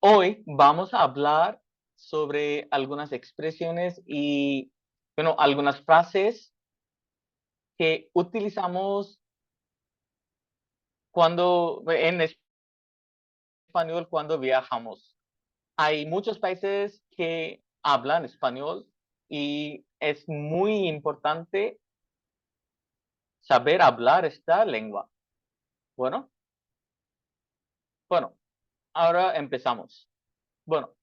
Hoy vamos a hablar sobre algunas expresiones y, bueno, algunas frases que utilizamos cuando en español cuando viajamos. Hay muchos países que hablan español y es muy importante saber hablar esta lengua. Bueno, bueno, ahora empezamos. Bueno,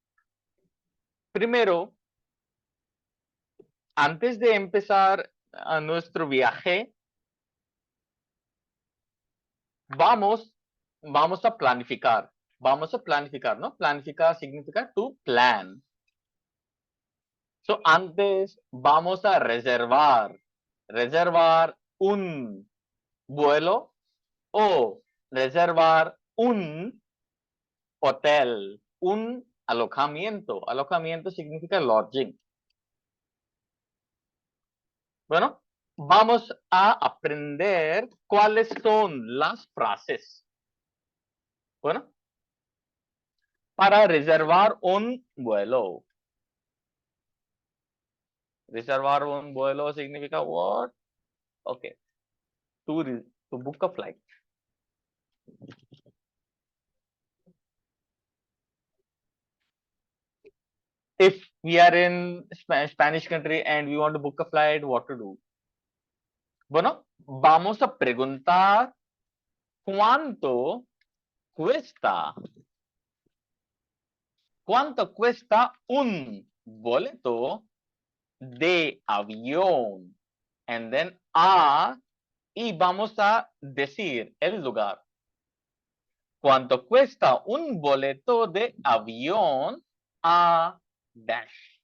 primero, antes de empezar a nuestro viaje, vamos, vamos a planificar. Vamos a planificar, ¿no? Planificar significa to plan. So, antes vamos a reservar un vuelo o reservar un hotel, un alojamiento. Alojamiento significa lodging. Bueno, vamos a aprender cuáles son las frases. Bueno, para reservar un vuelo. Reservar un vuelo significa what? Okay. To book a flight. If we are in Spanish country and we want to book a flight, what to do? Bueno, vamos a preguntar cuánto cuesta. ¿Cuánto cuesta un boleto de avión? And then y vamos a decir el lugar. ¿Cuánto cuesta un boleto de avión a dash?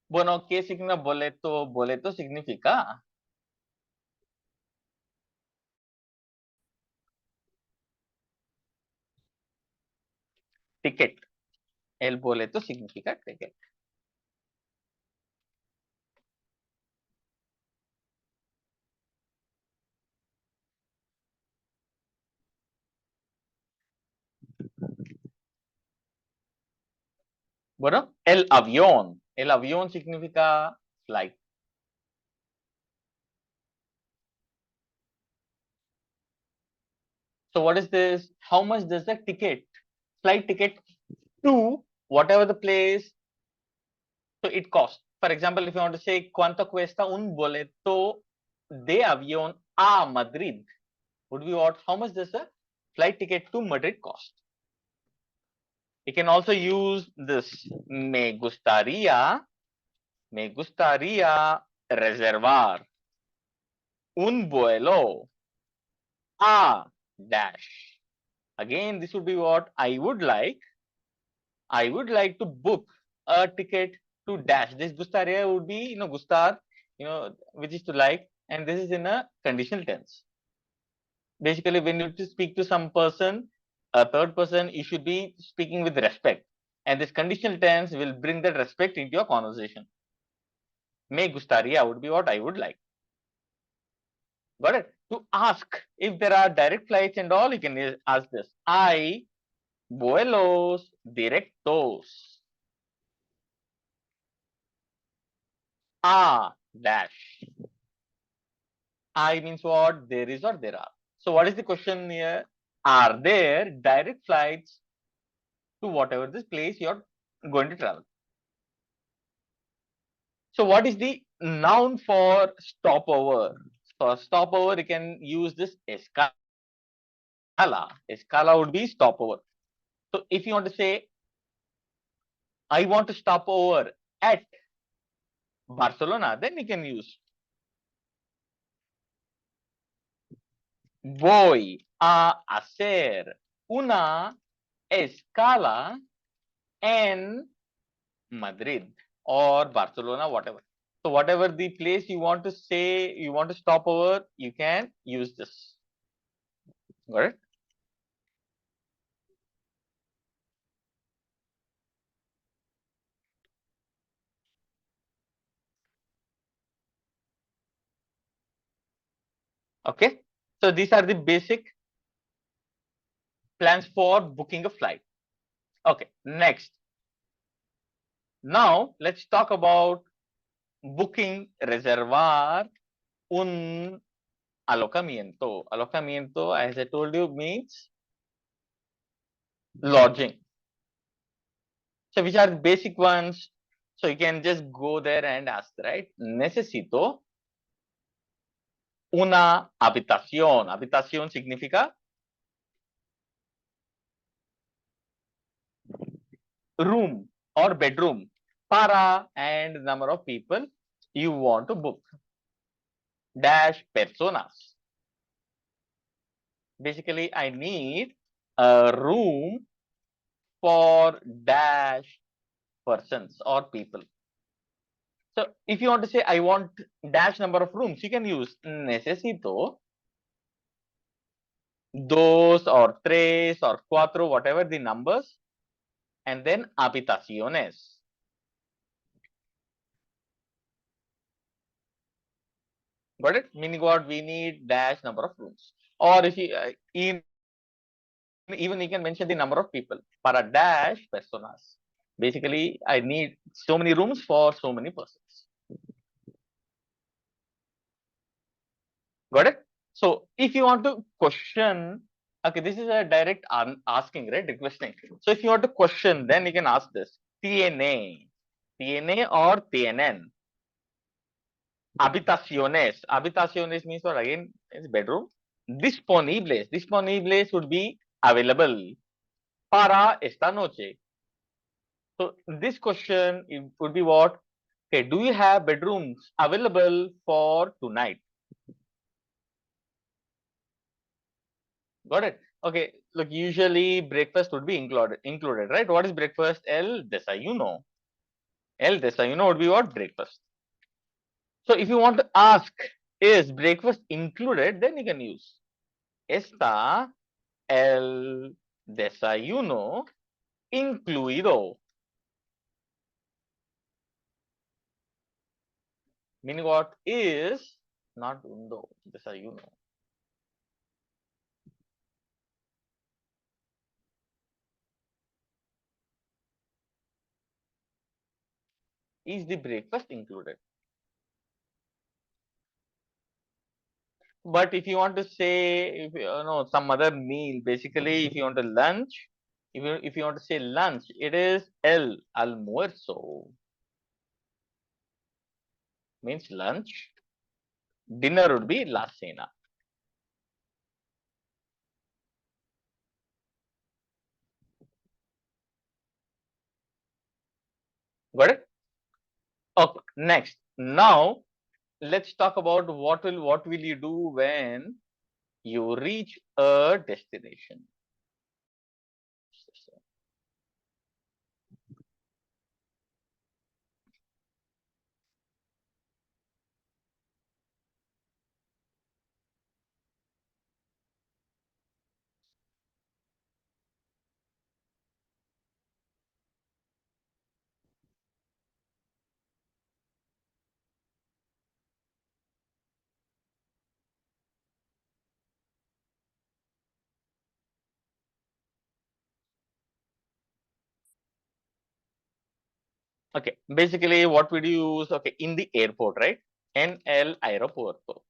Bueno, ¿qué significa boleto? Boleto significa ticket. El boleto significa ticket. Bueno, el avión. El avión significa flight. So what is this? How much does the ticket, flight ticket to whatever the place, so it costs? For example, if you want to say cuánto cuesta un boleto de avión a Madrid, would be what? How much does the flight ticket to Madrid cost? You can also use this me gustaría reservar un vuelo a dash. Again, this would be what I would like to book a ticket to dash. This gustaría would be, gustar, which is to like, and this is in a conditional tense. Basically, when you speak to some person, a third person, you should be speaking with respect. And this conditional tense will bring that respect into your conversation. Me gustaría would be what I would like. Got it? To ask if there are direct flights and all, you can ask this. Hay vuelos directos a dash. I means what? There is or there are. So what is the question here? Are there direct flights to whatever this place you're going to travel? So what is the noun for stopover? For stopover, you can use this escala. Escala would be stopover. So if you want to say, I want to stop over at Barcelona, then you can use voy a hacer una escala en Madrid or Barcelona, whatever. So whatever the place you want to say, you want to stop over, you can use this. Got it? Okay. So these are the basic plans for booking a flight. Okay, next. Now let's talk about booking, reservar, un alojamiento. Alojamiento, as I told you, means lodging. So which are the basic ones? So you can just go there and ask, right? Necesito una habitación. Habitación significa room or bedroom para and number of people you want to book. Dash personas. Basically, I need a room for dash persons or people. So if you want to say I want dash number of rooms, you can use necesito dos or tres or cuatro, whatever the numbers, and then habitaciones. Got it? Meaning what? We need dash number of rooms. Or if you even you can mention the number of people para dash personas. Basically, I need so many rooms for so many persons. Got it? So if you want to question, okay, this is a direct asking, right? Requesting. So if you want to question, then you can ask this. Tiene. Tiene or tienen. Habitaciones. Habitaciones means what again? It's bedroom. Disponibles. Disponibles would be available para esta noche. So this question would be what? Okay, do you have bedrooms available for tonight? Got it? Okay, look, usually breakfast would be included, right? What is breakfast? El desayuno. El desayuno would be what? Breakfast. So if you want to ask, is breakfast included? Then you can use está el desayuno incluido. Meaning what? Is not undo, desayuno. Is the breakfast included? But if you want to say, if you know, some other meal, basically, if you want to lunch, if you want to say lunch, it is el almuerzo. Means lunch. Dinner would be la cena. Got it? Okay, next. Now let's talk about what will you do when you reach a destination. Okay, basically what would you use? Okay, in the airport, right? En el aeropuerto.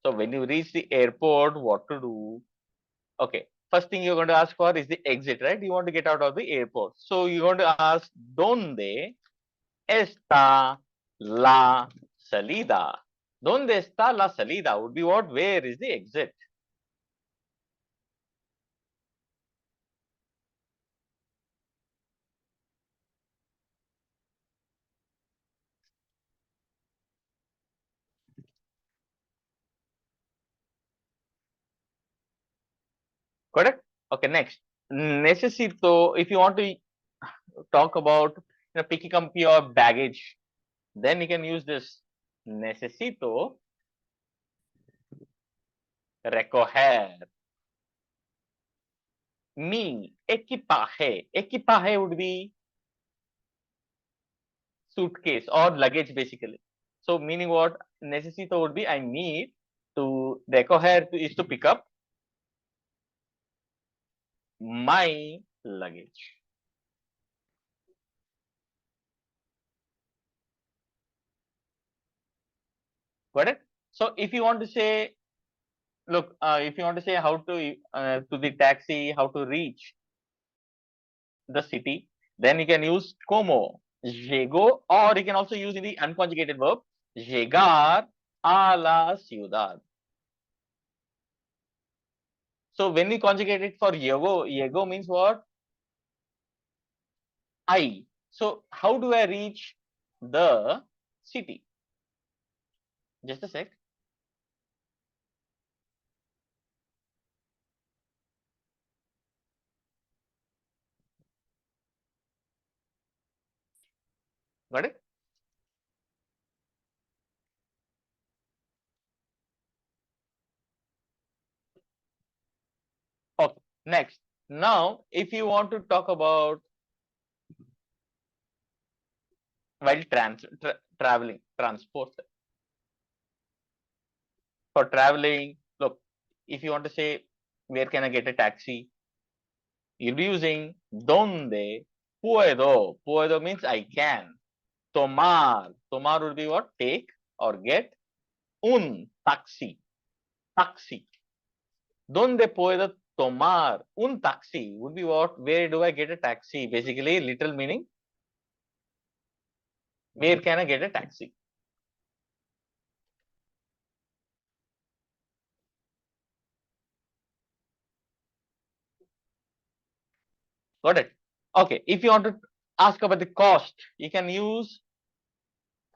So when you reach the airport, what to do? Okay, first thing you're going to ask for is the exit, right? You want to get out of the airport. So you're going to ask, ¿Dónde está la salida? ¿Dónde está la salida? Would be what? Where is the exit? Correct? Okay, next. Necesito, if you want to talk about picking up your baggage, then you can use this. Necesito recoger mi equipaje. Equipaje would be suitcase or luggage basically. So meaning what? Necesito would be I need to recoger is to pick up my luggage. Got it? So if you want to say, look, if you want to say how to the taxi, how to reach the city, then you can use como, llego, or you can also use in the unconjugated verb, llegar a la ciudad. So when we conjugate it for llego means what? I. So how do I reach the city? Just a sec. Got it? Okay. Next. Now, if you want to talk about while traveling, transport, for traveling, look, if you want to say, where can I get a taxi? You'll be using donde puedo. Puedo means I can. Tomar. Tomar would be what? Take or get. Un taxi. Taxi. Donde puedo tomar un taxi would be what? Where do I get a taxi? Basically, literal meaning, where can I get a taxi? Got it? Okay. If you want to ask about the cost, you can use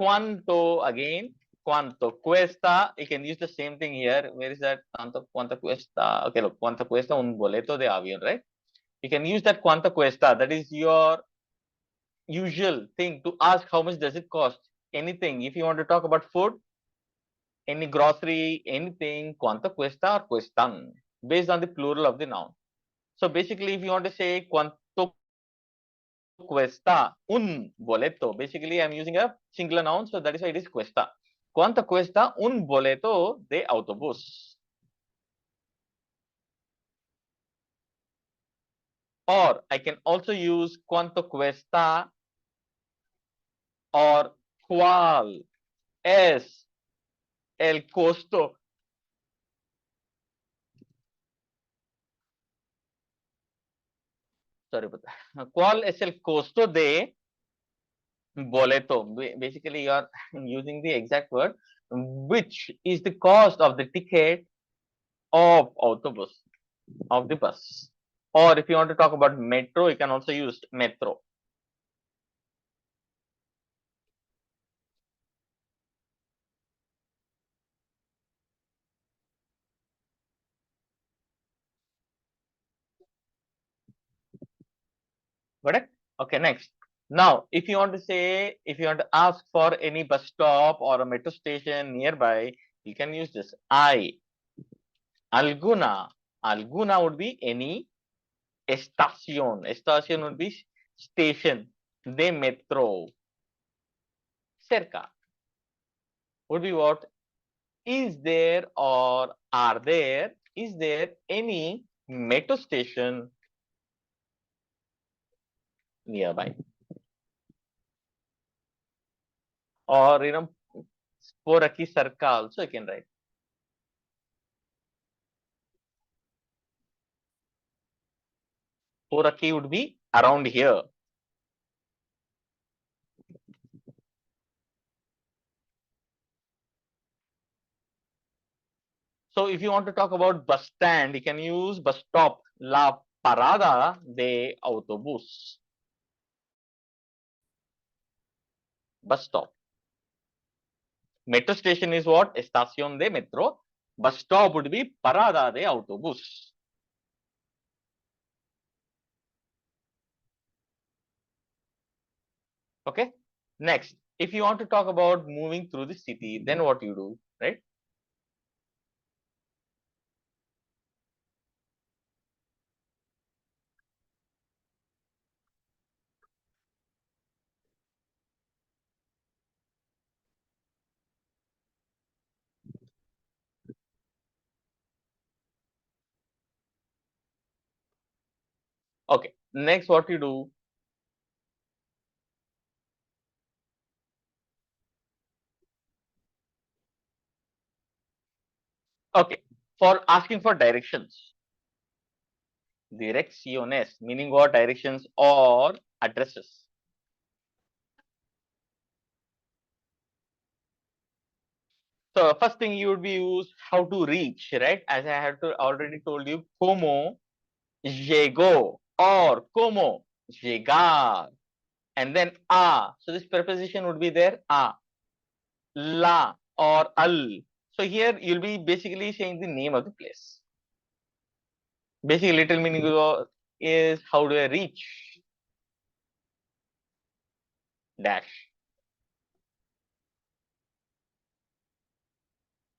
cuánto again. Cuánto cuesta. You can use the same thing here. Where is that? Cuánto cuesta. Okay, look, cuánto cuesta un boleto de avión, right? You can use that cuánto cuesta. That is your usual thing to ask how much does it cost. Anything. If you want to talk about food, any grocery, anything, cuánto cuesta or cuestan, based on the plural of the noun. So basically, if you want to say cuánto cuesta un boleto, basically I'm using a singular noun, so that is why it is cuesta. ¿Cuánto cuesta un boleto de autobús? Or I can also use cuánto cuesta or cuál es el costo. Sorry about that. ¿Cuál es el costo de boleto? Basically, you are using the exact word, which is the cost of the ticket of autobus, of the bus. Or if you want to talk about metro, you can also use metro. Got it? Okay, next. Now, if you want to say, if you want to ask for any bus stop or a metro station nearby, you can use this. I. Alguna. Alguna would be any estación. Estación would be station. De metro. Cerca would be what? Is there or are there? Is there any metro station nearby? Or por aquí cerca also you can write. Por aquí would be around here. So if you want to talk about bus stand, you can use bus stop. La parada de autobús. Bus stop. Metro station is what? Estación de metro. Bus stop would be parada de autobús. Okay. Next, if you want to talk about moving through the city, then what you do, right? Okay, next what you do, okay, for asking for directions, direcciones, meaning what, directions or addresses. So first thing you would be use how to reach, right? As I have to already told you, como llegó or como llegar, and then a. So this preposition would be there, a, la or al. So here you'll be basically saying the name of the place. Basically, little meaning is how do I reach dash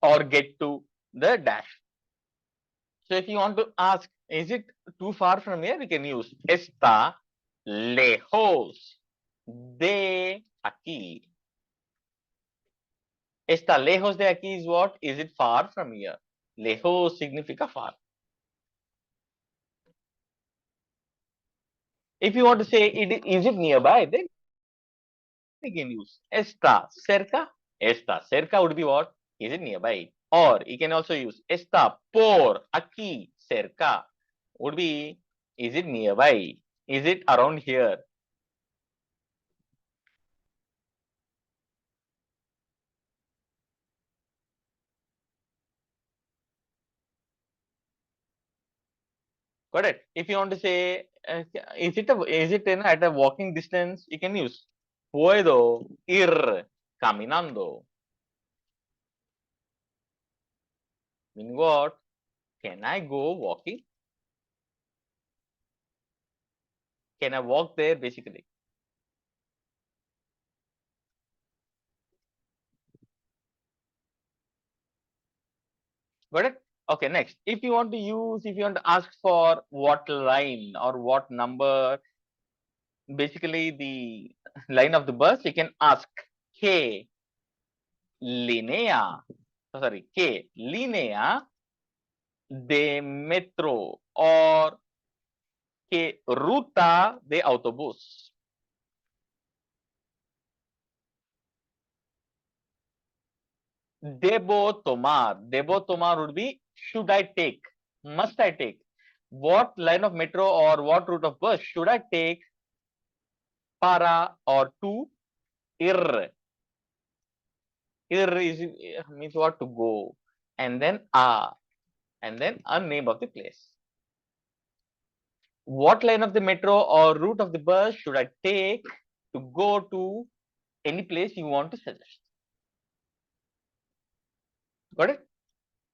or get to the dash. So if you want to ask, is it too far from here? We can use está lejos de aquí. Está lejos de aquí is what? Is it far from here? Lejos significa far. If you want to say, is it nearby? Then we can use está cerca. Está cerca would be what? Is it nearby? Or you can also use está por aquí cerca would be, is it nearby? Is it around here? Got it? If you want to say, is it at a walking distance? You can use puedo ir caminando. Meaning what? Can I go walking? Can I walk there basically? Got it? Okay, next. If you want to use, if you want to ask for what line or what number, basically the line of the bus, you can ask K línea, sorry, ¿qué línea de metro or qué ruta de autobús? Debo tomar would be should I take, must I take. What line of metro or what route of bus should I take para or to ir? Ir is means what, to go, and then and then a name of the place. What line of the metro or route of the bus should I take to go to any place you want to suggest? Got it?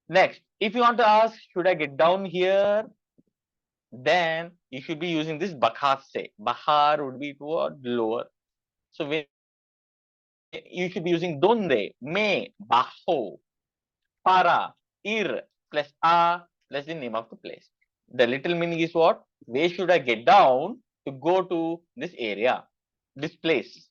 Next, if you want to ask, should I get down here? Then you should be using this bajarse. Bajar would be toward lower. So when you should be using donde, me, bajo, para, ir, plus a, plus the name of the place. The little meaning is what? Where should I get down to go to this area, this place?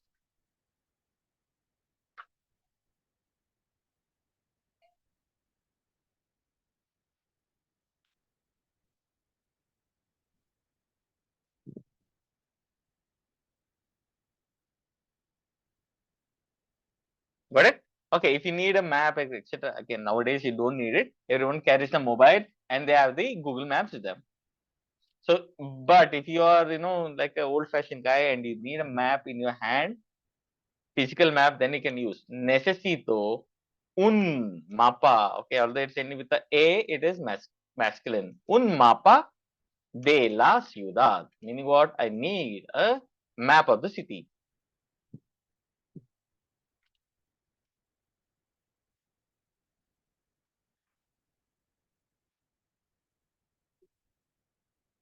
Got it? Okay, if you need a map, etc. Again, nowadays you don't need it. Everyone carries a mobile and they have the Google Maps with them. So, but if you are, like an old-fashioned guy and you need a map in your hand, physical map, then you can use necesito un mapa. Okay, although it's ending with the A, it is masculine. Un mapa de la ciudad. Meaning what? I need a map of the city.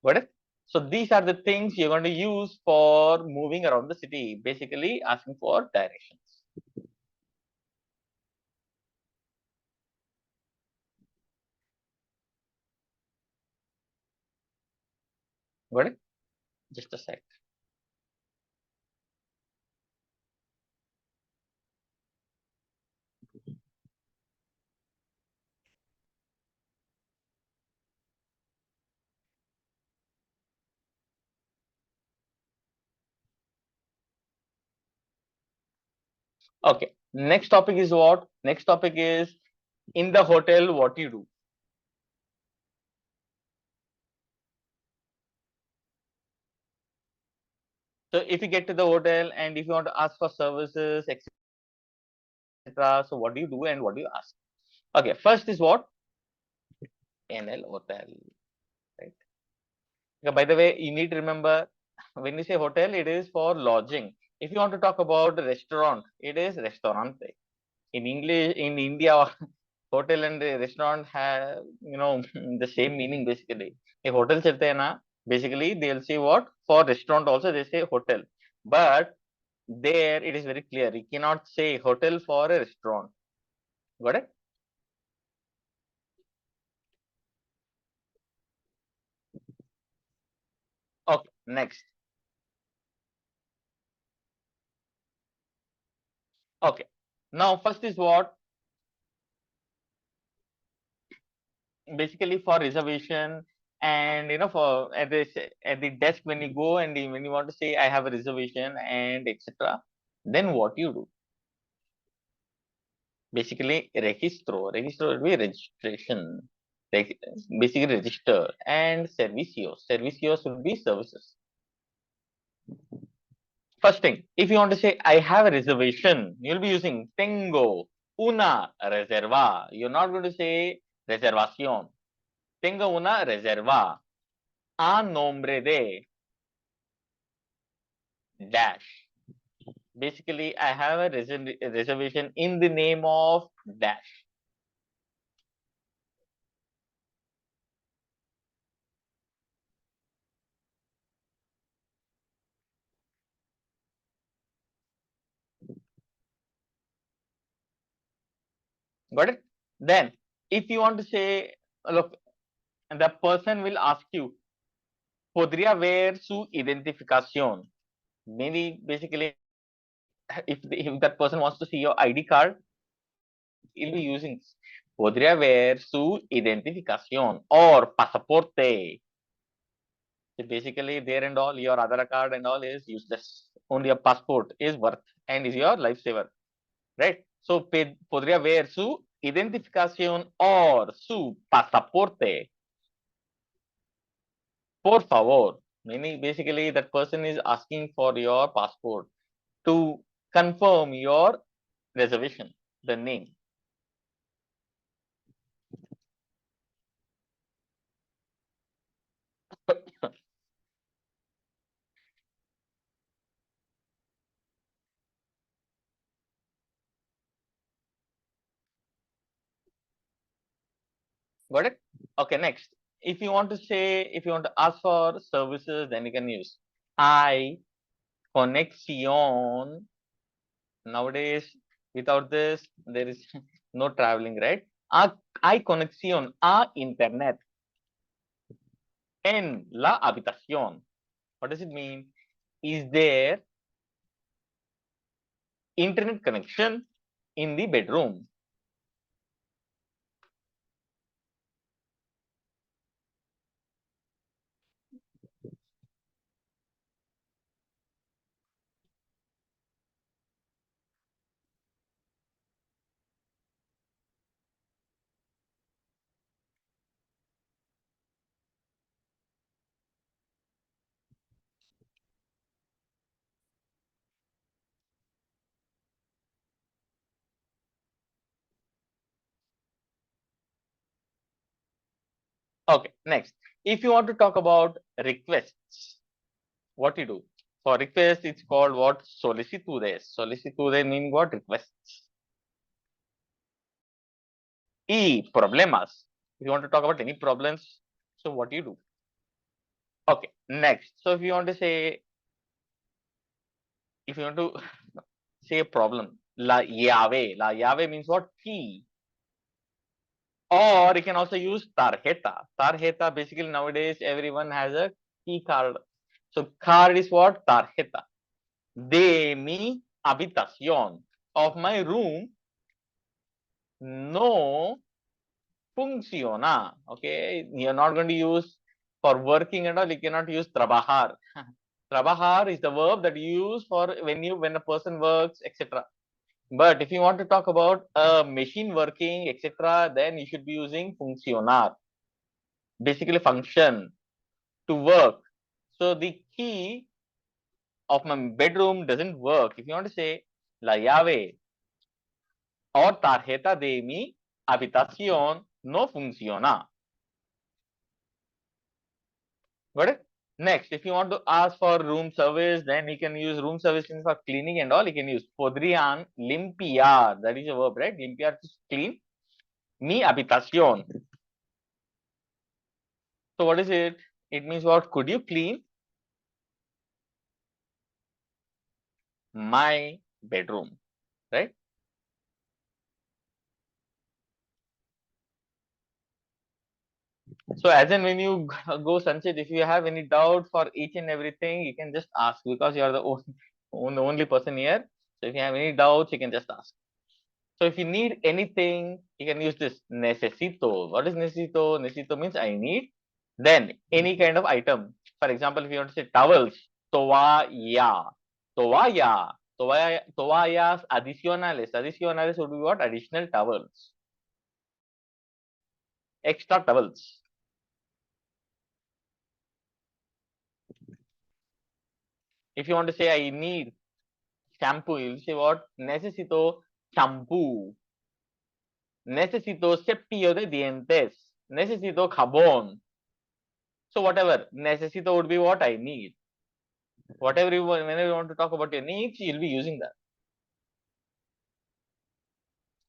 Got it? So these are the things you're going to use for moving around the city, basically asking for directions. Got it? Just a sec. Okay. Next topic is what? Next topic is in the hotel, what you do. So if you get to the hotel and if you want to ask for services, etc. So what do you do and what do you ask? Okay. First is what? NL hotel. Right. Okay, by the way, you need to remember when you say hotel, it is for lodging. If you want to talk about restaurant, it is restaurante. In English, in India, hotel and restaurant have the same meaning basically. A hotel chalte hai na, basically they'll say what? For restaurant also they say hotel. But there it is very clear. You cannot say hotel for a restaurant. Got it? Okay, next. Okay. Now first is what? Basically for reservation and for at the desk when you go and when you want to say I have a reservation and etc. Then what you do? Basically registro will be registration, basically register, and servicios will be services. First thing, if you want to say I have a reservation, you'll be using tengo una reserva. You're not going to say reservación. Tengo una reserva a nombre de dash. Basically, I have a reservation in the name of dash. Got it? Then, if you want to say, look, the person will ask you, podría ver su identificación. Maybe basically, if that person wants to see your ID card, he'll be using podría ver su identificación or pasaporte. So basically, there and all, your Aadhaar card and all is useless. Only a passport is worth and is your lifesaver, right? So, podría ver su identificación or su pasaporte. Por favor. Meaning, basically, that person is asking for your passport to confirm your reservation, the name. Got it? Okay, next. If you want to say, if you want to ask for services, then you can use I conexión. Nowadays, without this, there is no traveling, right? Hay conexión a internet en la habitación. What does it mean? Is there internet connection in the bedroom? Okay, next. If you want to talk about requests, what you do? For request, it's called what? Solicitudes. Solicitudes mean what? Requests. Y problemas. If you want to talk about any problems, so what do you do? Okay, next. So if you want to say, if you want to say a problem, la llave means what? Key. Or you can also use tarjeta. Tarjeta, basically nowadays everyone has a key card. So card is what? Tarjeta. De mi habitación. Of my room no funciona. Okay, you're not going to use for working and all. You cannot use trabajar. Trabajar is the verb that you use for when a person works, etc. But if you want to talk about machine working, etc., then you should be using funcionar. Basically, function to work. So the key of my bedroom doesn't work. If you want to say la llave or tarjeta de mi habitación no funciona. Got it? Next, if you want to ask for room service, then you can use room service for cleaning and all. You can use podrían limpiar. That is a verb, right? Limpiar to clean. Mi habitación. So what is it? It means what? Could you clean my bedroom? Right? So as and when you go Sanchit, if you have any doubt for each and everything, you can just ask because you are the only person here. So if you have any doubts, you can just ask. So if you need anything, you can use this necesito. What is necesito? Necesito means I need. Then any kind of item. For example, if you want to say towels, toalla, toalla, toallas adicionales. Adicionales would be what? Additional towels. Extra towels. If you want to say I need shampoo, you'll say what? Necesito shampoo. Necesito cepillo de dientes. Necesito jabón. So whatever, necesito would be what I need. Whatever you want, whenever you want to talk about your needs, you'll be using that.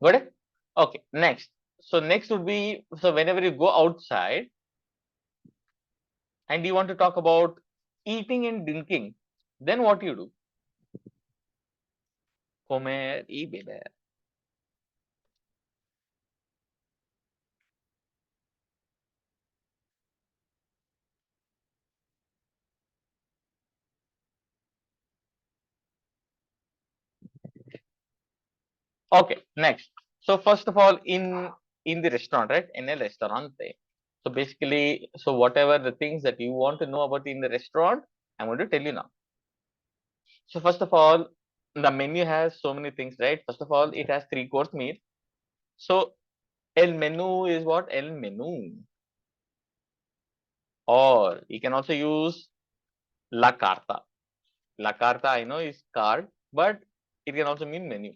Got it? Okay, next. So next would be, so whenever you go outside and you want to talk about eating and drinking, then what you do? Comer y beber. Okay, next. So first of all, in the restaurant, right? In a restaurante. So basically, so whatever the things that you want to know about in the restaurant, I'm going to tell you now. So first of all, the menu has so many things, right? First of all, it has 3-course meal. So el menu is what? El menu. Or you can also use la carta. La carta, I know, is card, but it can also mean menu.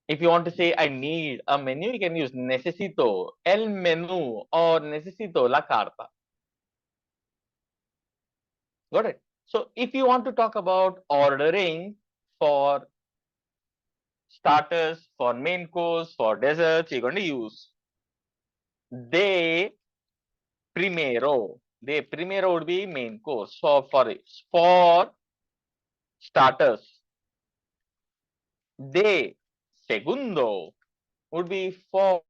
If you want to say I need a menu, you can use necesito el menú or necesito la carta. Got it? So if you want to talk about ordering for starters, for main course, for desserts, you're going to use de primero. De primero would be main course. So for starters, de segundo would be for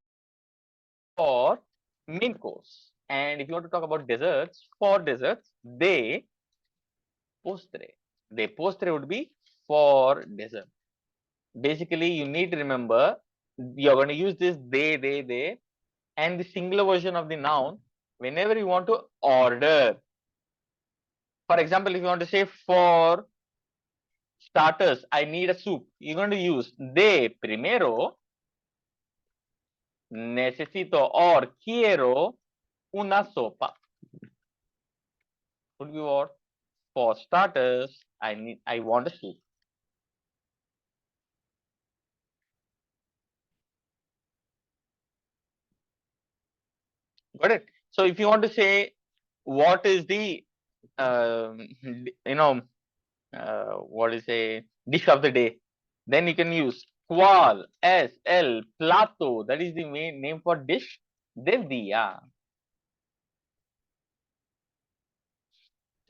main course. And if you want to talk about desserts, for desserts, de postre. De postre would be for dessert. Basically, you need to remember you're going to use this de, and the singular version of the noun whenever you want to order. For example, if you want to say for starters, I need a soup, you're going to use de primero, necesito or quiero una sopa. Would be what? For starters, I want a soup. Got it? So if you want to say what is the what is a dish of the day, then you can use cual es el plato, that is the main name for dish del día.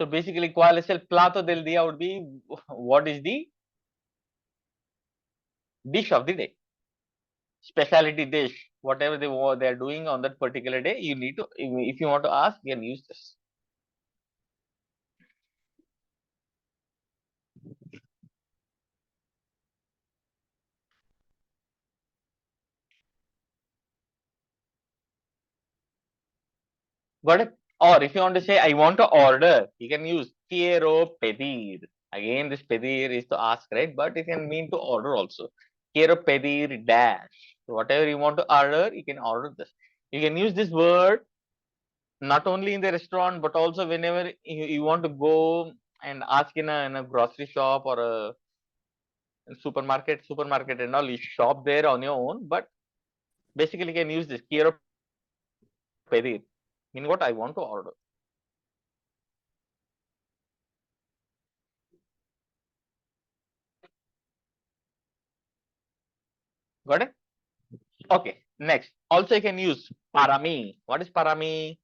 So basically, cual es el plato del día would be what is the dish of the day, specialty dish, whatever they are doing on that particular day. You need to, if you want to ask, you can use this. Got it? Or if you want to say I want to order, you can use quiero pedir. Again, this pedir is to ask, right? But it can mean to order also. Quiero pedir dash. So whatever you want to order, you can order this. You can use this word not only in the restaurant, but also whenever you want to go and ask in a grocery shop or a supermarket and all. You shop there on your own, but basically you can use this quiero pedir, mean what I want to order. Got it? Okay. Next, also you can use para mí. What is para mí?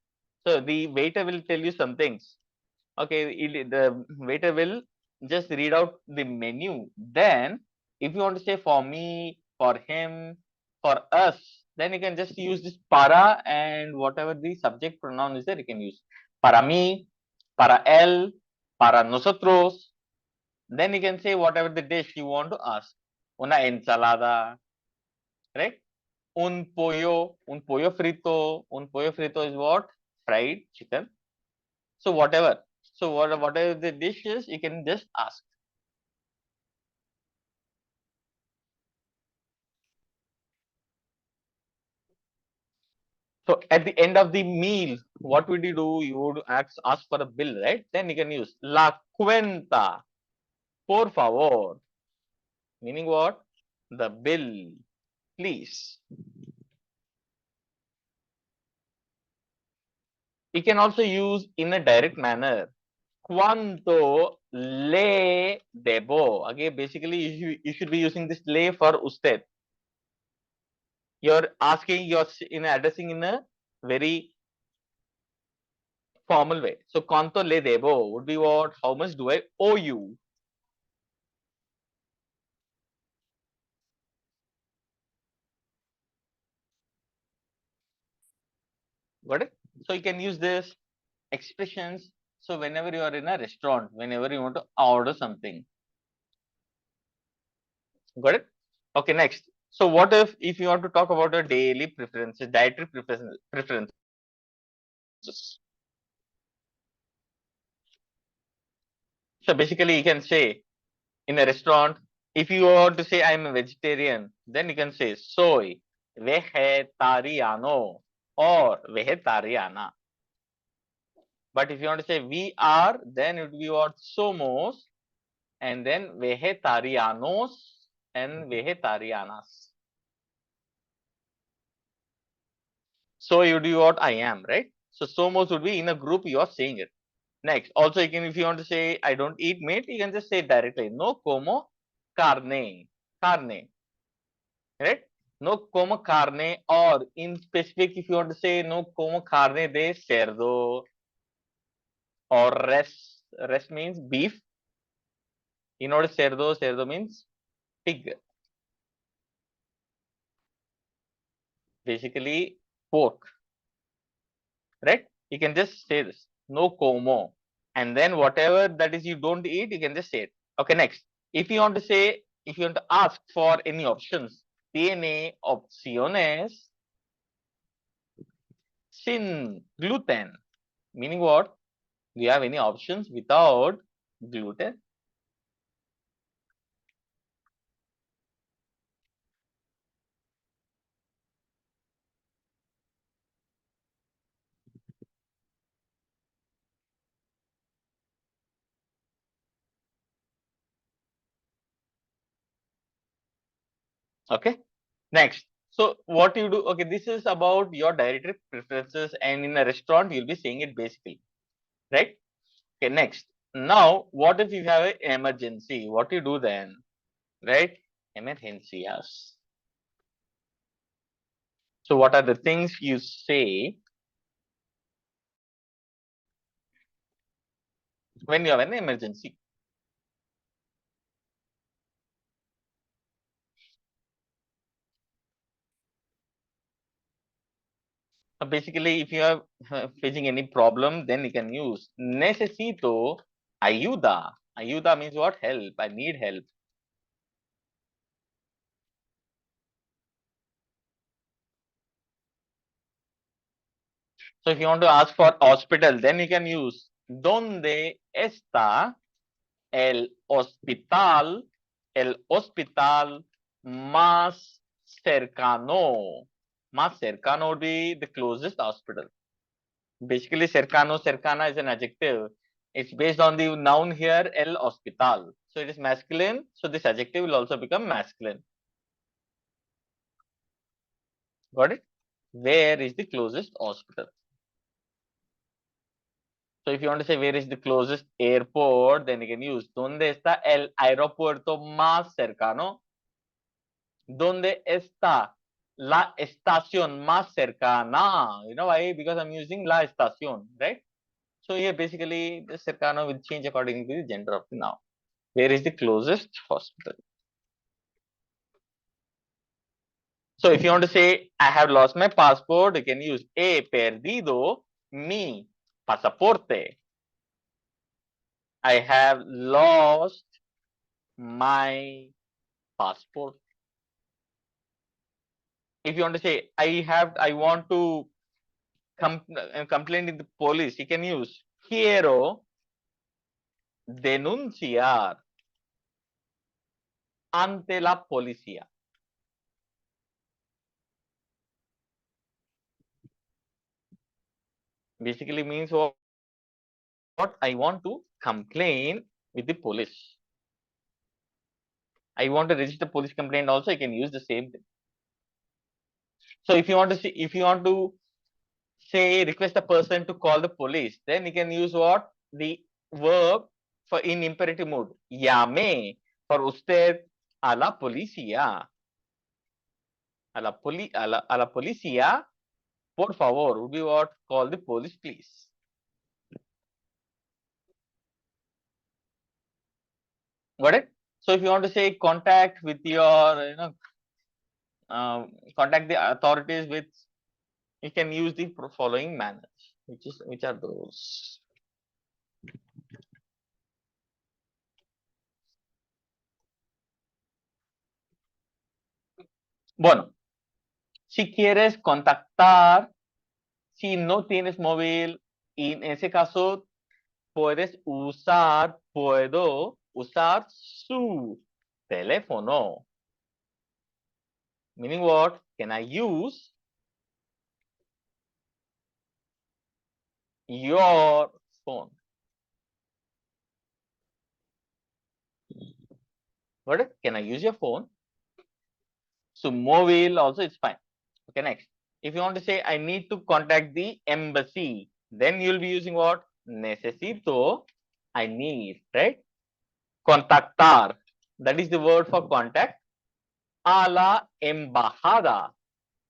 So the waiter will tell you some things. Okay, the waiter will just read out the menu. Then, if you want to say for me, for him, for us, then you can just use this para and whatever the subject pronoun is there, you can use para mí, para él, para nosotros. Then you can say whatever the dish you want to ask. Una ensalada, right? Un pollo frito. Un pollo frito is what? Fried chicken. So whatever. So whatever the dish is, you can just ask. So at the end of the meal, what would you do? You would ask for a bill, right? Then you can use la cuenta, por favor. Meaning what? The bill, please. You can also use in a direct manner. ¿Cuánto le debo? Again, basically, you should be using this le for usted. You're asking, you're addressing in a very formal way. So, ¿cuánto le debo would be what? How much do I owe you? Got it? So, you can use this expressions. So, whenever you are in a restaurant, whenever you want to order something. Got it? Okay, next. So, what if you want to talk about your daily preferences, dietary preferences? So, basically, you can say in a restaurant, if you want to say I'm a vegetarian, then you can say soy vegetariano or vegetariana. But if you want to say we are, then it will be what? Somos and then vegetarianos and vegetarianas. So you do what I am, right? So somos would be in a group you are saying it. Next, also you can, if you want to say I don't eat meat, you can just say directly no como carne, carne, right? No como carne, or in specific, if you want to say no como carne de cerdo or res means beef. You know what cerdo? Cerdo means pig, basically pork, right? You can just say this no como, and then whatever that is you don't eat, you can just say it. Okay, next, if you want to say, if you want to ask for any options, tiene opciones sin gluten, meaning what? Do you have any options without gluten? Okay. Next. So what you do? Okay, this is about your dietary preferences, and in a restaurant you'll be saying it basically, right? Okay. Next. Now, what if you have an emergency? What you do then? Right? Emergency. Yes. So what are the things you say when you have an emergency? Basically, if you are facing any problem, then you can use necesito ayuda. Ayuda means what? Help. I need help. So if you want to ask for hospital, then you can use ¿Dónde está el hospital más cercano. Más cercano would be the closest hospital. Basically, cercano, cercana is an adjective. It's based on the noun here, el hospital. So it is masculine. So this adjective will also become masculine. Got it? Where is the closest hospital? So if you want to say where is the closest airport, then you can use ¿Dónde está el aeropuerto más cercano? ¿Dónde está la estación más cercana? You know why? Because I'm using la estación, right? So here basically the cercano will change according to the gender of the noun. Where is the closest hospital? So if you want to say I have lost my passport, you can use he perdido mi pasaporte. I have lost my passport. If you want to say I want to complain in the police, you can use quiero denunciar ante la policía. Basically means what I want to complain with the police. I want to register police complaint also, I can use the same thing. So if you want to see, if you want to say request a person to call the police, then you can use what? The verb for in imperative mode. Llame por usted a la policía. A la policía, por favor, would be what? Call the police, please. Got it? So if you want to say contact with your, contact the authorities with, you can use the following manners, which are those. Bueno, si quieres contactar, si no tienes móvil, y en ese caso puedo usar su teléfono. Meaning what? Can I use your phone? What? Can I use your phone? So mobile also it's fine. Okay, next. If you want to say I need to contact the embassy, then you'll be using what? Necesito, I need, right? Contactar. That is the word for contact. A la embajada.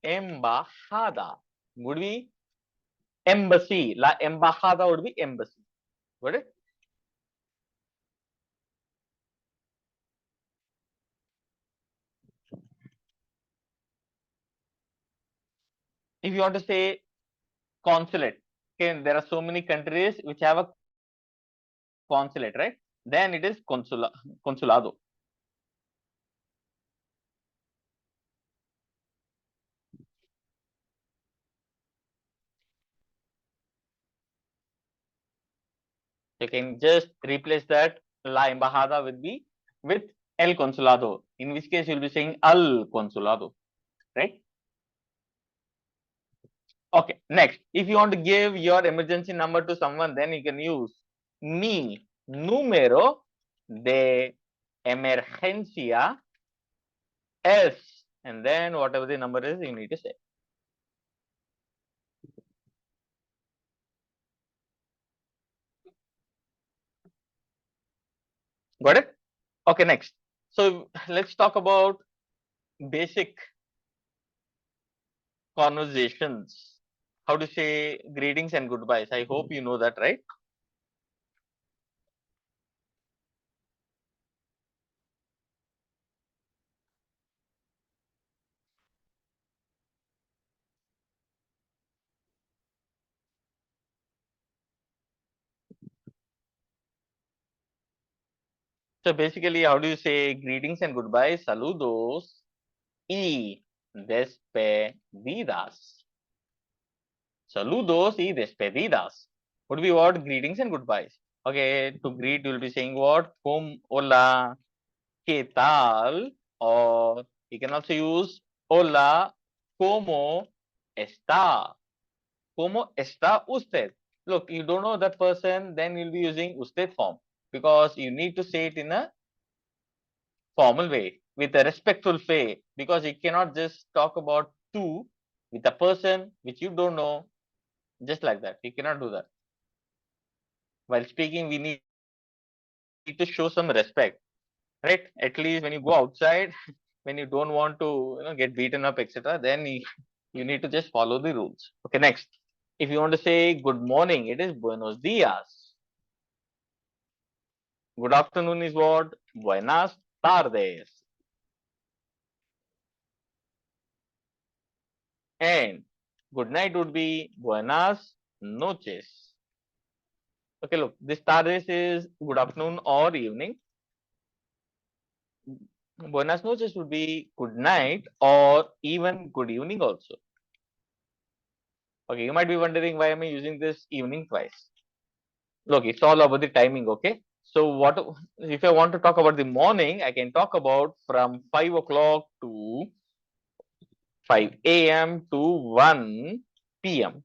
Embajada would be embassy. La embajada would be embassy. Got it? If you want to say consulate, okay, there are so many countries which have a consulate, right? Then it is consulado. You can just replace that la embajada with el consulado. In which case you'll be saying al consulado, right? Okay, next. If you want to give your emergency number to someone, then you can use mi número de emergencia es, and then whatever the number is, you need to say. Got it? Okay, next. So let's talk about basic conversations. How to say greetings and goodbyes. I hope you know that, right? So basically, how do you say greetings and goodbyes? Saludos y despedidas. Saludos y despedidas would be what? Greetings and goodbyes. Okay, to greet, you'll be saying what? Hola, ¿qué tal? Or you can also use hola, ¿cómo está? ¿Cómo está usted? Look, you don't know that person, then you'll be using usted form because you need to say it in a formal way with a respectful way because you cannot just talk about two with a person which you don't know just like that. You cannot do that. While speaking, we need to show some respect, right? At least when you go outside, when you don't want to get beaten up, etc., then you need to just follow the rules. Okay, next. If you want to say good morning, it is buenos dias. Good afternoon is what? Buenas tardes. And good night would be buenas noches. Okay, look, this tardes is good afternoon or evening. Buenas noches would be good night or even good evening also. Okay, you might be wondering why am I using this evening twice? Look, it's all about the timing, okay? So what if I want to talk about the morning, I can talk about from 5 o'clock to 5 a.m. to 1 p.m.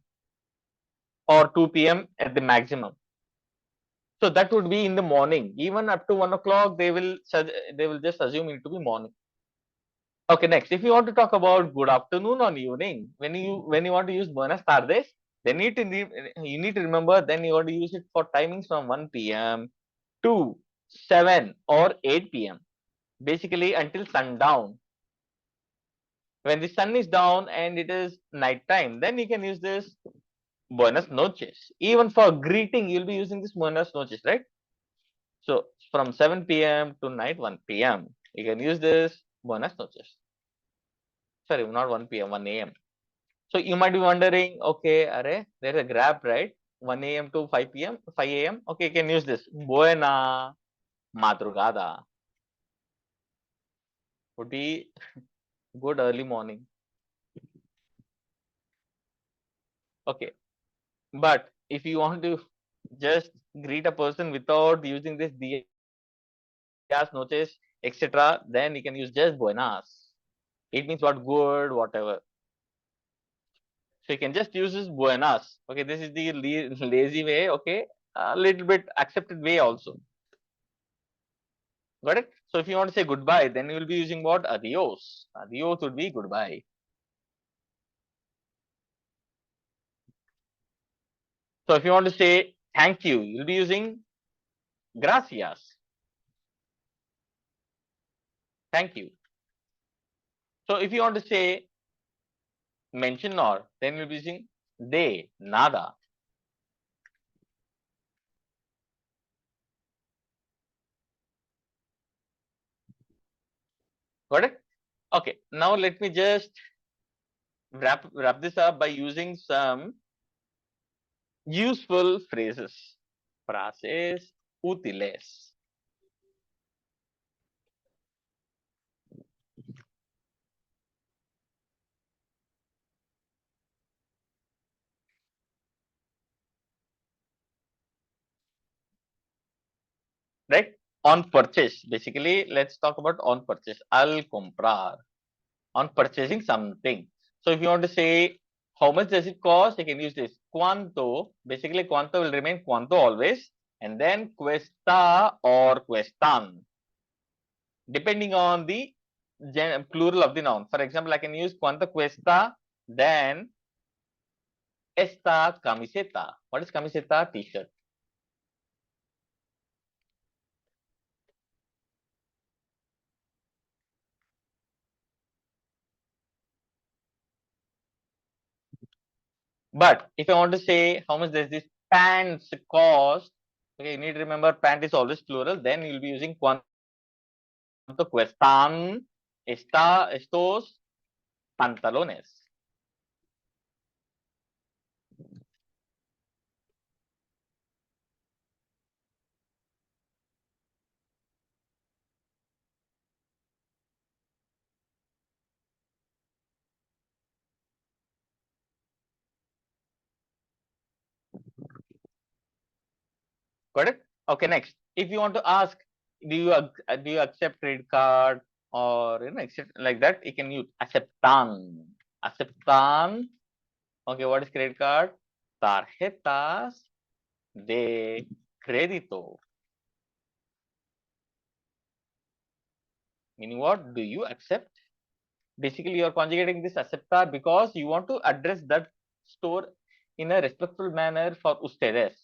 or 2 p.m. at the maximum. So that would be in the morning. Even up to 1 o'clock, they will just assume it to be morning. Okay, next, if you want to talk about good afternoon or evening, when you want to use buenas tardes, then you need to remember then you want to use it for timings from 1 p.m. to 7 or 8 p.m. basically until sundown. When the sun is down and it is night time, then you can use this buenas noches. Even for greeting, you'll be using this buenas noches, right? So from 7 p.m. to night 1 p.m., you can use this buenas noches. Sorry, not 1 p.m., 1 a.m. So you might be wondering, okay, there's a grab, right? 1 a.m. to 5 p.m., 5 a.m. Okay, you can use this. Buena madrugada would be good early morning. Okay. But if you want to just greet a person without using this dias, noches, etc., then you can use just buenas. It means what good, whatever. So you can just use this buenas. Okay, this is the lazy way. Okay, a little bit accepted way also. Got it? So if you want to say goodbye, then you will be using what? Adios. Adios would be goodbye. So if you want to say thank you, you'll be using gracias. Thank you. So if you want to say mention or, then you'll be using de nada. Got it? Okay. Now let me just wrap this up by using some useful phrases. Frases útiles. Right? On purchase. Basically, let's talk about on purchase. Al comprar. On purchasing something. So if you want to say how much does it cost, you can use this. Cuánto. Basically, cuánto will remain cuánto always. And then cuesta or cuestan. Depending on the plural of the noun. For example, I can use cuánto cuesta, then esta camiseta. What is camiseta? T-shirt. But if I want to say how much does this pants cost, okay, you need to remember pant is always plural. Then you'll be using cuánto cuestan estos pantalones. Got it? Okay, next. If you want to ask, do you accept credit card or accept like that, you can use aceptan. Aceptan. Okay, what is credit card? Tarjetas de crédito. Meaning what? Do you accept? Basically, you are conjugating this aceptar because you want to address that store in a respectful manner for ustedes.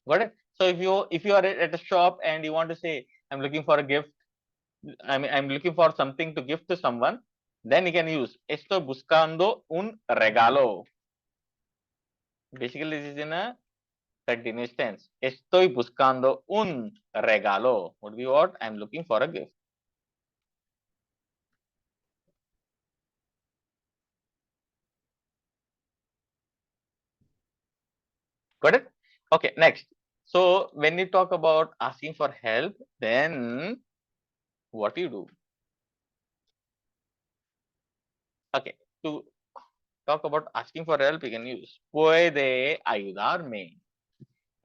Got it? So if you are at a shop and you want to say, I'm looking for a gift, I'm looking for something to give to someone, then you can use estoy buscando un regalo. Basically, this is in a continuous tense. Estoy buscando un regalo. Would be what? I'm looking for a gift. Got it? Okay, next. So when you talk about asking for help, then what do you do? Okay, to talk about asking for help, you can use puede ayudarme.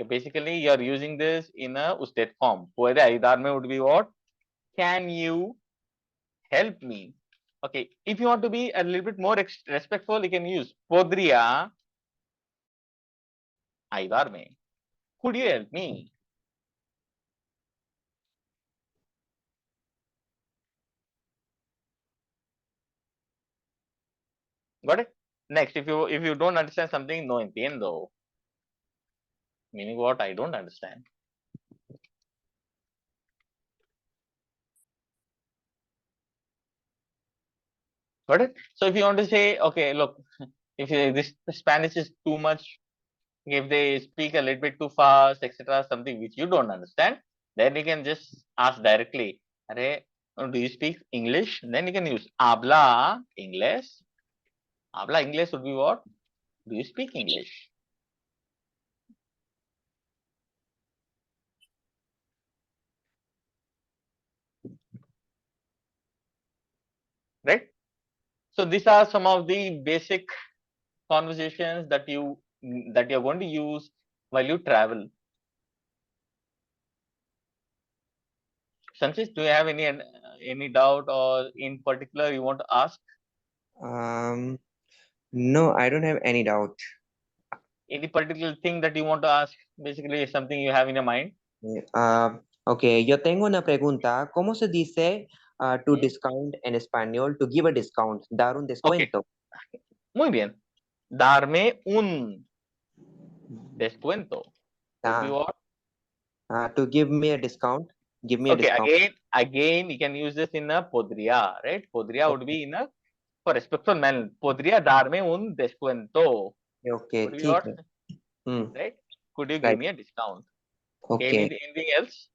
Okay, basically, you are using this in a usted form. Puede ayudarme would be what? Can you help me? Okay, if you want to be a little bit more respectful, you can use podría ayudarme. Could you help me? Got it? Next, if you don't understand something, no entiendo. Meaning what? I don't understand. Got it? So if you want to say, okay, look, if this Spanish is too much, if they speak a little bit too fast, etc., something which you don't understand, then you can just ask directly, do you speak English? Then you can use habla English. Habla English would be what? Do you speak English? Right? So these are some of the basic conversations that you're going to use while you travel. Sanchit, do you have any doubt or in particular you want to ask? No, I don't have any doubt. Any particular thing that you want to ask? Basically, something you have in your mind. Okay, yo tengo una pregunta. ¿Cómo se dice to discount en español? To give a discount, dar un Okay, descuento. muy bien. Darme un descuento. Would be what? To give me a discount. Give me a Okay, discount. again, you can use this in a podría, right? Podría would be in a for respectful manner. Podría darme un descuento. Okay, Would be ठीक what? है. Right? Could you give Right. me a discount? Okay, Okay. anything else?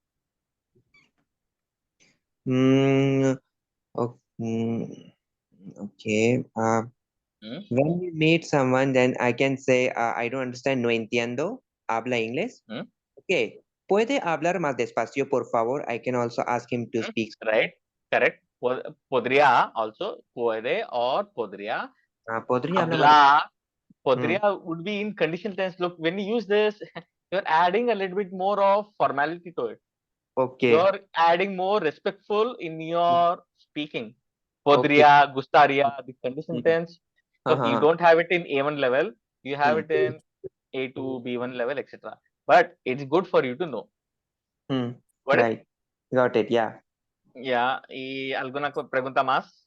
Mm, okay. When we meet someone, then I can say, I don't understand, no entiendo. Habla inglés. Okay. ¿Puede hablar más despacio, por favor? I can also ask him to speak. Right, correct. Podría also, puede or podría. Podría hablar más Habla, podría would be in conditional tense. Look, when you use this, you're adding a little bit more of formality to it. Okay. You're adding more respectful in your speaking. Okay. Podría, gustaría, the conditional tense. Look, you Uh-huh. don't have it in A1 level. You have it in A2, B1 level, etc. But it's good for you to know. Got it? Right. Got it, yeah. Yeah. ¿Y alguna pregunta más?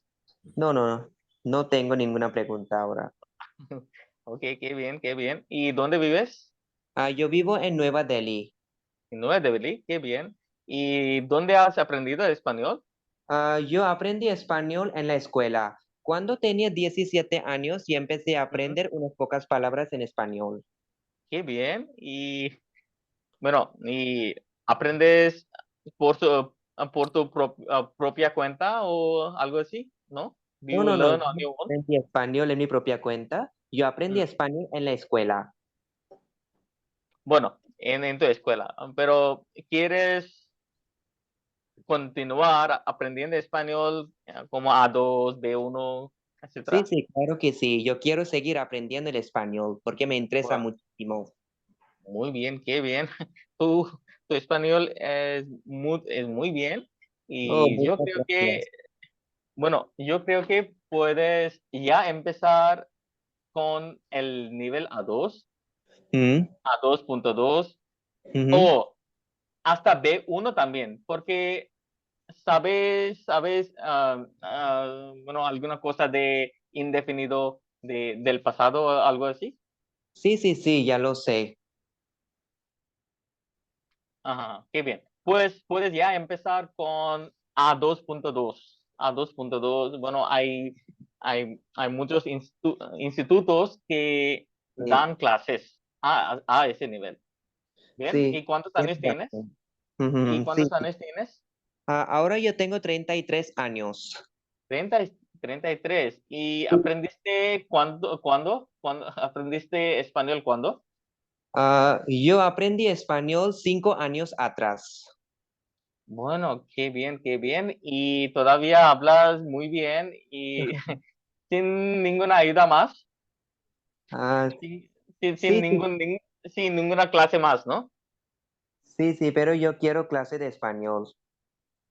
No, no, no. No tengo ninguna pregunta ahora. Ok, qué bien, qué bien. ¿Y dónde vives? Yo vivo en Nueva Delhi. En Nueva Delhi, qué bien. ¿Y dónde has aprendido español? Yo aprendí español en la escuela. Cuando tenía 17 años y empecé a aprender unas pocas palabras en español. Qué bien. Y bueno, ¿y aprendes por tu propia cuenta o algo así? ¿No? Do No, you no, no. learn Yo on no your own? aprendí español en mi propia cuenta. Yo aprendí español en la escuela. Bueno, en tu escuela, pero ¿quieres continuar aprendiendo español como A2, B1? etcétera. Sí, claro que sí. Yo quiero seguir aprendiendo el español porque me interesa Bueno, muchísimo. muy bien, qué bien. Tu, tu español es muy bien Oh, y yo muchas creo que, gracias. bueno, yo creo que puedes ya empezar con el nivel A2, Mm, A2.2 ujú. o hasta B1 también, porque sabes, bueno, alguna cosa de indefinido del pasado, algo así. Sí, ya lo sé. Ajá, qué bien. Pues puedes ya empezar con A2.2. A2.2, bueno, hay muchos institutos que Sí, dan clases a ese nivel. Bien, sí, ¿y cuántos tienes años tienes? razón. ¿Y Ujú, sí. cuántos años tienes? Ahora yo tengo 33 años. 30 y 33. ¿Y aprendiste cuándo? ¿Aprendiste español cuándo? Yo aprendí español 5 años atrás. Bueno, qué bien, qué bien. Y todavía hablas muy bien y sin ninguna ayuda más, Ah, sin, sin, sin sí, sí, ningún, nin- sin ninguna clase más, ¿no? sí, pero yo quiero clase de español.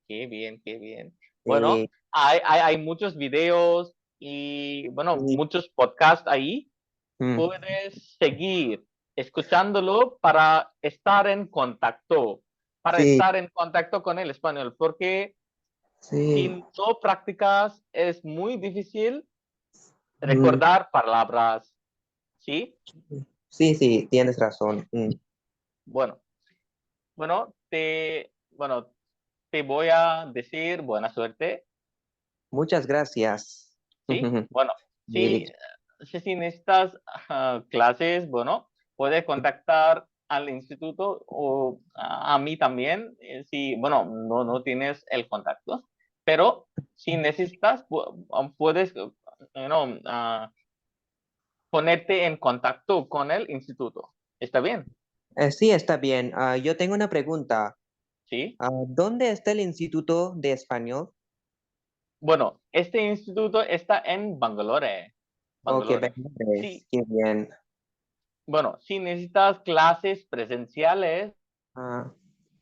Qué bien, qué bien. Bueno, Sí, hay muchos videos y, bueno, sí, muchos podcasts ahí. mm, Puedes seguir escuchándolo para sí, estar en contacto con el español, porque sí, si no practicas es muy difícil mm, recordar palabras, ¿sí? sí, tienes razón. Bueno, bueno, te voy a decir buena suerte, Muchas gracias. ¿sí? Bueno, Sí, si necesitas clases, bueno, puedes contactar al instituto o a mí también, si, bueno, no tienes el contacto, pero si necesitas, puedes, ponerte en contacto con el instituto. ¿Está bien? Sí, está bien. Yo tengo una pregunta. ¿Sí? ¿Dónde está el Instituto de Español? Bueno, este instituto está en Bangalore. Ok, Bangalore. Bangladesh, Sí, qué bien. bueno, si necesitas clases presenciales, Ah,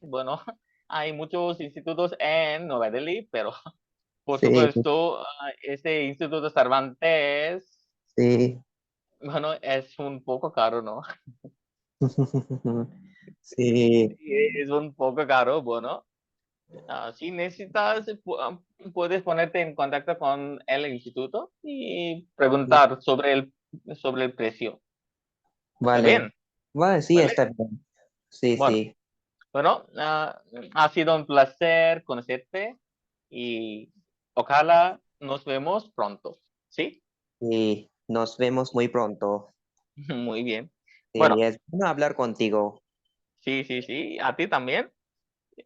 bueno, hay muchos institutos en Nueva Delhi, pero por sí, supuesto, este instituto Cervantes, sí. bueno, es un poco caro, ¿no? Sí, Es un poco caro, bueno. Si necesitas, puedes ponerte en contacto con el instituto y sí, preguntar sobre el precio. ¿Está vale. bien? Vale, sí, ¿Vale? está bien. Sí, Bueno, sí. bueno, ha sido un placer conocerte y ojalá nos vemos pronto. ¿Sí? Sí, nos vemos muy pronto. Muy bien. Sí, Bueno, es bueno hablar contigo. sí, a ti también.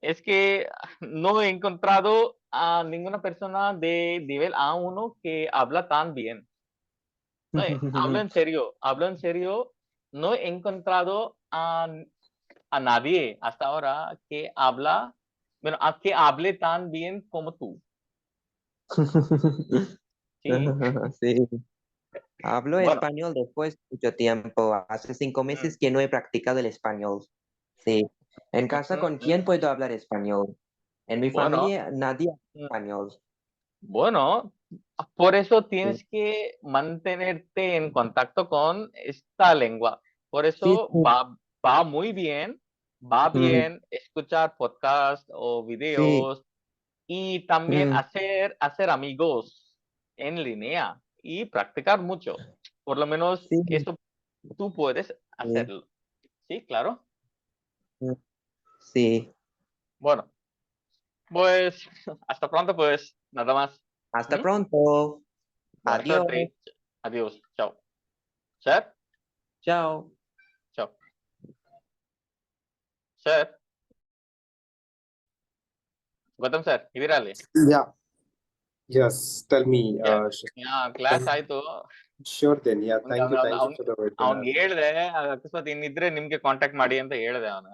Es que no he encontrado a ninguna persona de nivel A1 que habla tan bien. No, hablo en serio. No he encontrado a nadie hasta ahora que hable tan bien como tú. Sí, Sí, hablo bueno, español después de mucho tiempo. Hace 5 meses mm, que no he practicado el español. Sí. ¿En casa mm, con quién mm, puedo hablar español? En mi bueno, familia nadie habla mm, español. bueno, por eso Sí, tienes que mantenerte en contacto con esta lengua. Por sí, eso sí. va muy bien, va Mm, bien escuchar podcasts o sí, videos y también mm, hacer amigos en línea y practicar mucho. Por lo menos sí, eso tú puedes sí, hacerlo. Sí, claro. mm, sí. Bueno, pues hasta pronto, pues nada más. Hasta ¿Mm? pronto. Buena Adiós. suerte. Adiós. Chao. Sir, Chao. chao. Sir, Gautam sir इधर आले. Yeah, yes, tell me, Yeah, class thank- ಆಯ್ತು. sure then. Yeah, ಅವ್ನಿಗೆ thank you for the webinar. ಅವ್ನಿಗೆ ಹೇಳ್ದೆ ಅಕಸ್ಮಾತ್ ಇನ್ನಿದ್ರೆ ನಿಮ್ಗೆ contact ಮಾಡಿ ಅಂತ ಹೇಳ್ದೆ ಅವನು.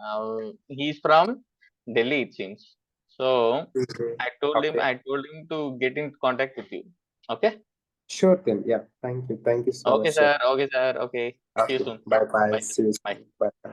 He's from Delhi it seems. So Okay. I told him Okay. to get in contact with you. Okay? Sure then. Yeah. Thank you. Thank you so Okay, much, sir. sir. Okay, sir. Okay. See you Okay. soon. Bye bye. Bye. See you Bye. soon. Bye.